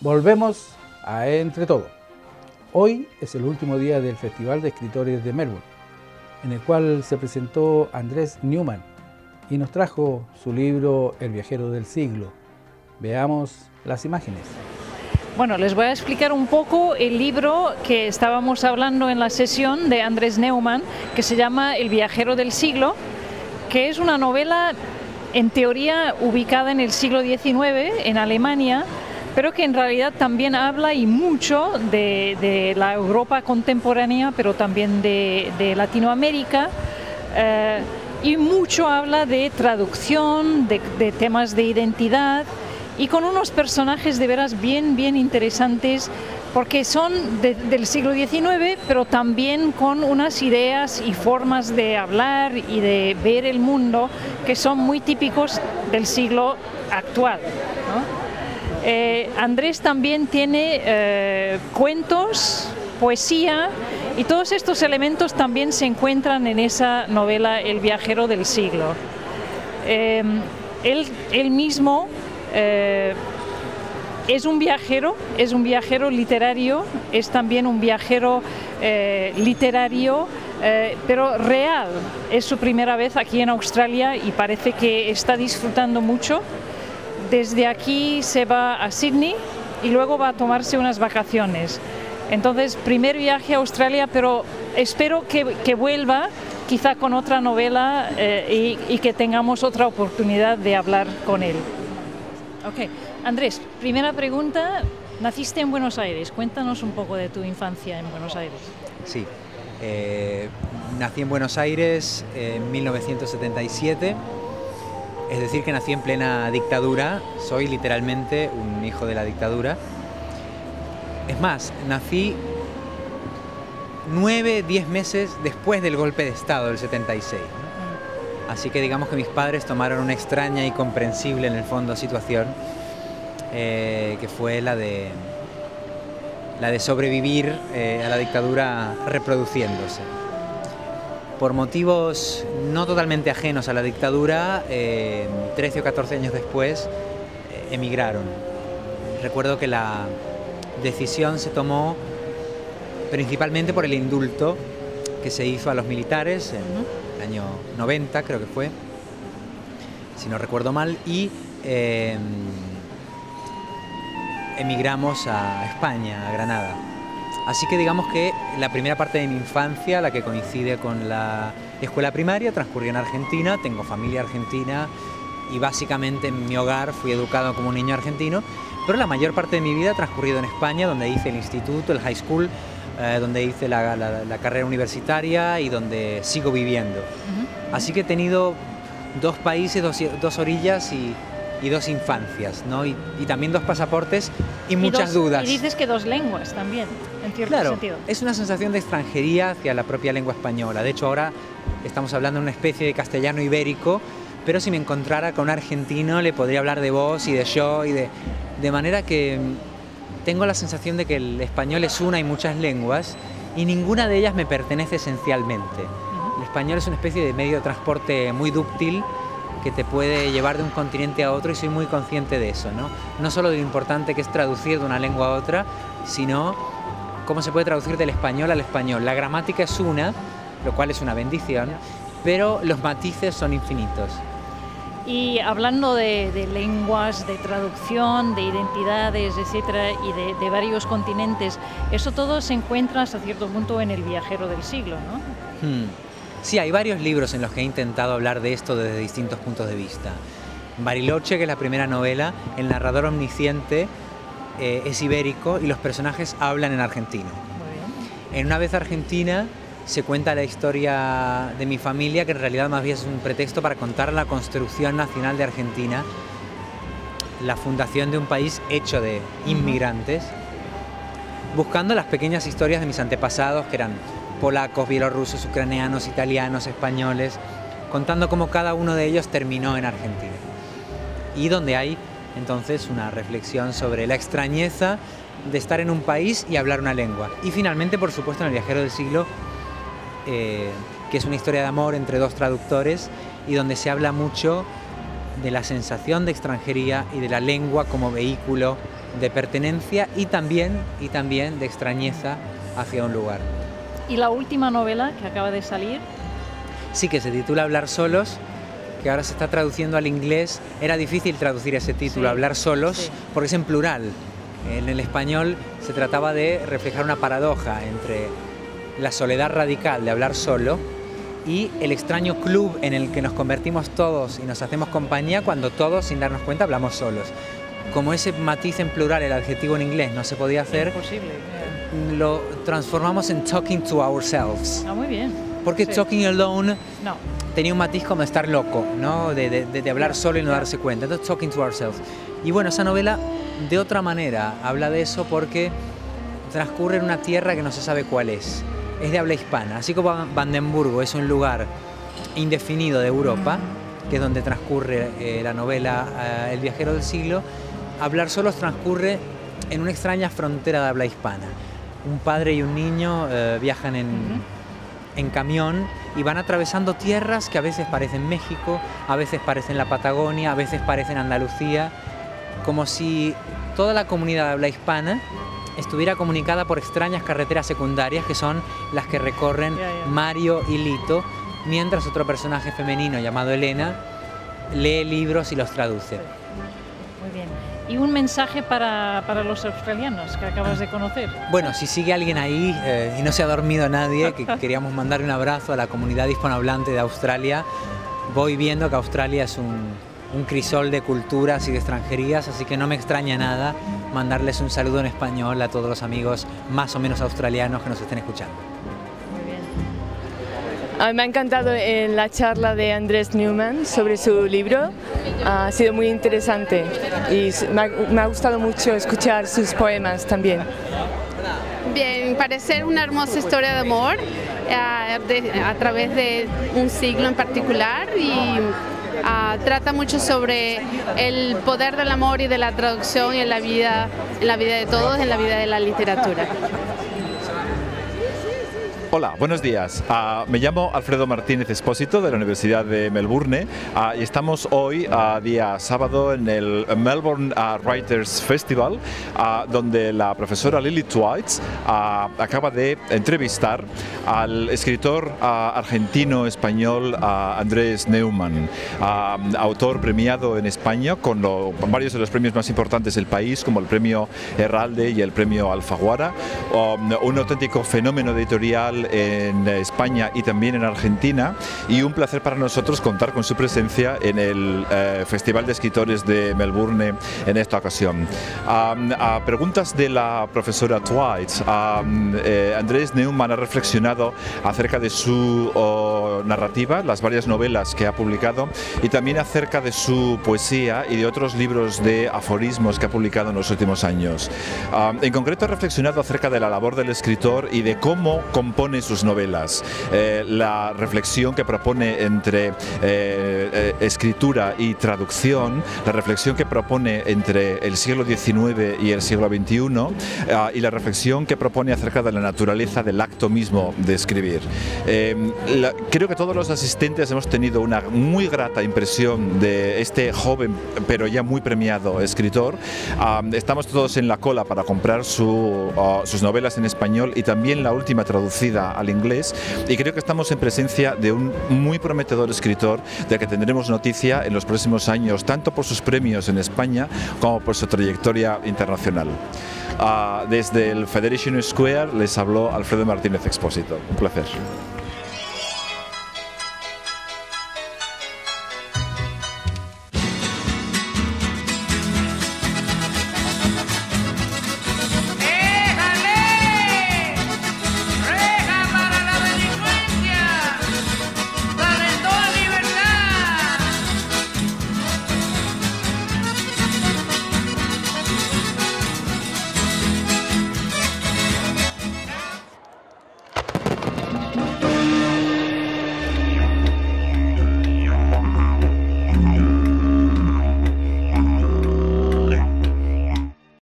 Volvemos a Entre Todo. Hoy es el último día del Festival de Escritores de Melbourne, en el cual se presentó Andrés Newman y nos trajo su libro El viajero del siglo. Veamos las imágenes. Bueno, les voy a explicar un poco el libro que estábamos hablando en la sesión de Andrés Newman, que se llama El viajero del siglo, que es una novela en teoría ubicada en el siglo XIX en Alemania, pero que en realidad también habla y mucho de la Europa contemporánea, pero también de Latinoamérica, y mucho habla de traducción, de temas de identidad, y con unos personajes de veras bien interesantes, porque son del siglo XIX, pero también con unas ideas y formas de hablar y de ver el mundo que son muy típicos del siglo actual, ¿no? Andrés también tiene cuentos, poesía, y todos estos elementos también se encuentran en esa novela El viajero del siglo. Él mismo es un viajero literario, es también un viajero literario, pero real. Es su primera vez aquí en Australia y parece que está disfrutando mucho. Desde aquí se va a Sydney y luego va a tomarse unas vacaciones. Entonces, primer viaje a Australia, pero espero que vuelva quizá con otra novela y que tengamos otra oportunidad de hablar con él. Ok, Andrés, primera pregunta, naciste en Buenos Aires, cuéntanos un poco de tu infancia en Buenos Aires. Sí, nací en Buenos Aires en 1977, es decir que nací en plena dictadura, soy literalmente un hijo de la dictadura. Es más, nací 9-10 meses después del golpe de Estado del 76, ¿no? Así que digamos que mis padres tomaron una extraña y comprensible en el fondo situación, que fue la de sobrevivir a la dictadura reproduciéndose. Por motivos no totalmente ajenos a la dictadura, 13 o 14 años después emigraron. Recuerdo que la decisión se tomó principalmente por el indulto que se hizo a los militares en el año 90, creo que fue, si no recuerdo mal, y emigramos a España, a Granada. Así que digamos que la primera parte de mi infancia, la que coincide con la escuela primaria, transcurrió en Argentina, tengo familia argentina y básicamente en mi hogar fui educado como un niño argentino, pero la mayor parte de mi vida ha transcurrido en España, donde hice el instituto, el high school, donde hice la carrera universitaria y donde sigo viviendo. Así que he tenido dos países, dos orillas y dos infancias, ¿no? Y también dos pasaportes y muchas dudas. Y dices que dos lenguas también, en cierto sentido. Claro, es una sensación de extranjería hacia la propia lengua española. De hecho, ahora estamos hablando de una especie de castellano ibérico, pero si me encontrara con un argentino le podría hablar de vos y de yo, de manera que tengo la sensación de que el español es una y muchas lenguas y ninguna de ellas me pertenece esencialmente. El español es una especie de medio de transporte muy dúctil que te puede llevar de un continente a otro y soy muy consciente de eso, ¿no? No solo de lo importante que es traducir de una lengua a otra, sino cómo se puede traducir del español al español. La gramática es una, lo cual es una bendición, pero los matices son infinitos. Y hablando de lenguas, de traducción, de identidades, etcétera, y de varios continentes, eso todo se encuentra hasta cierto punto en El viajero del siglo, ¿no? Sí, hay varios libros en los que he intentado hablar de esto desde distintos puntos de vista. Bariloche, que es la primera novela, el narrador omnisciente es ibérico y los personajes hablan en argentino. Muy bien. En Una vez Argentina se cuenta la historia de mi familia, que en realidad más bien es un pretexto para contar la construcción nacional de Argentina, la fundación de un país hecho de inmigrantes, buscando las pequeñas historias de mis antepasados, que eran polacos, bielorrusos, ucranianos, italianos, españoles, contando cómo cada uno de ellos terminó en Argentina. Y donde hay entonces una reflexión sobre la extrañeza de estar en un país y hablar una lengua. Y finalmente, por supuesto, en El viajero del siglo, que es una historia de amor entre dos traductores y donde se habla mucho de la sensación de extranjería y de la lengua como vehículo de pertenencia y también de extrañeza hacia un lugar. ¿Y la última novela que acaba de salir? Sí, que se titula Hablar solos, que ahora se está traduciendo al inglés. Era difícil traducir ese título, Sí, Hablar solos, sí. porque es en plural. En el español se trataba de reflejar una paradoja entre la soledad radical de hablar solo y el extraño club en el que nos convertimos todos y nos hacemos compañía cuando todos, sin darnos cuenta, hablamos solos. Como ese matiz en plural, el adjetivo en inglés, no se podía hacer, Imposible. lo transformamos en talking to ourselves. Ah, muy bien. Porque Sí. talking alone No. tenía un matiz como de estar loco, ¿no? de hablar solo y no darse cuenta. Entonces, talking to ourselves. Y bueno, esa novela, de otra manera, habla de eso porque transcurre en una tierra que no se sabe cuál es. Es de habla hispana. Así como Brandenburgo es un lugar indefinido de Europa, que es donde transcurre la novela El viajero del siglo, Hablar solos transcurre en una extraña frontera de habla hispana. Un padre y un niño viajan en camión y van atravesando tierras que a veces parecen México, a veces parecen la Patagonia, a veces parecen Andalucía, como si toda la comunidad de habla hispana estuviera comunicada por extrañas carreteras secundarias que son las que recorren Mario y Lito, mientras otro personaje femenino llamado Elena lee libros y los traduce. Muy bien. ¿Y un mensaje para los australianos que acabas de conocer? Bueno, si sigue alguien ahí y no se ha dormido nadie, que queríamos mandar un abrazo a la comunidad hispanohablante de Australia. Voy viendo que Australia es un crisol de culturas y de extranjerías, así que no me extraña nada mandarles un saludo en español a todos los amigos más o menos australianos que nos estén escuchando. Me ha encantado la charla de Andrés Newman sobre su libro, ha sido muy interesante y me ha gustado mucho escuchar sus poemas también. Bien, parece una hermosa historia de amor a través de un siglo en particular y trata mucho sobre el poder del amor y de la traducción en la vida de todos, en la vida de la literatura. Hola, buenos días. Me llamo Alfredo Martínez Espósito de la Universidad de Melbourne y estamos hoy, día sábado, en el Melbourne Writers Festival, donde la profesora Lily Twites acaba de entrevistar al escritor argentino-español Andrés Neumann, autor premiado en España con varios de los premios más importantes del país, como el premio Herralde y el premio Alfaguara, un auténtico fenómeno editorial en España y también en Argentina, y un placer para nosotros contar con su presencia en el Festival de Escritores de Melbourne en esta ocasión. A preguntas de la profesora Twites, Andrés Neumann ha reflexionado acerca de su narrativa, las varias novelas que ha publicado, y también acerca de su poesía y de otros libros de aforismos que ha publicado en los últimos años. En concreto ha reflexionado acerca de la labor del escritor y de cómo compone sus novelas, la reflexión que propone entre escritura y traducción, la reflexión que propone entre el siglo XIX y el siglo XXI y la reflexión que propone acerca de la naturaleza del acto mismo de escribir. Creo que todos los asistentes hemos tenido una muy grata impresión de este joven pero ya muy premiado escritor. Estamos todos en la cola para comprar sus novelas en español y también la última traducida al inglés, y creo que estamos en presencia de un muy prometedor escritor del que tendremos noticia en los próximos años, tanto por sus premios en España como por su trayectoria internacional. Desde el Federation Square les habló Alfredo Martínez Expósito. Un placer.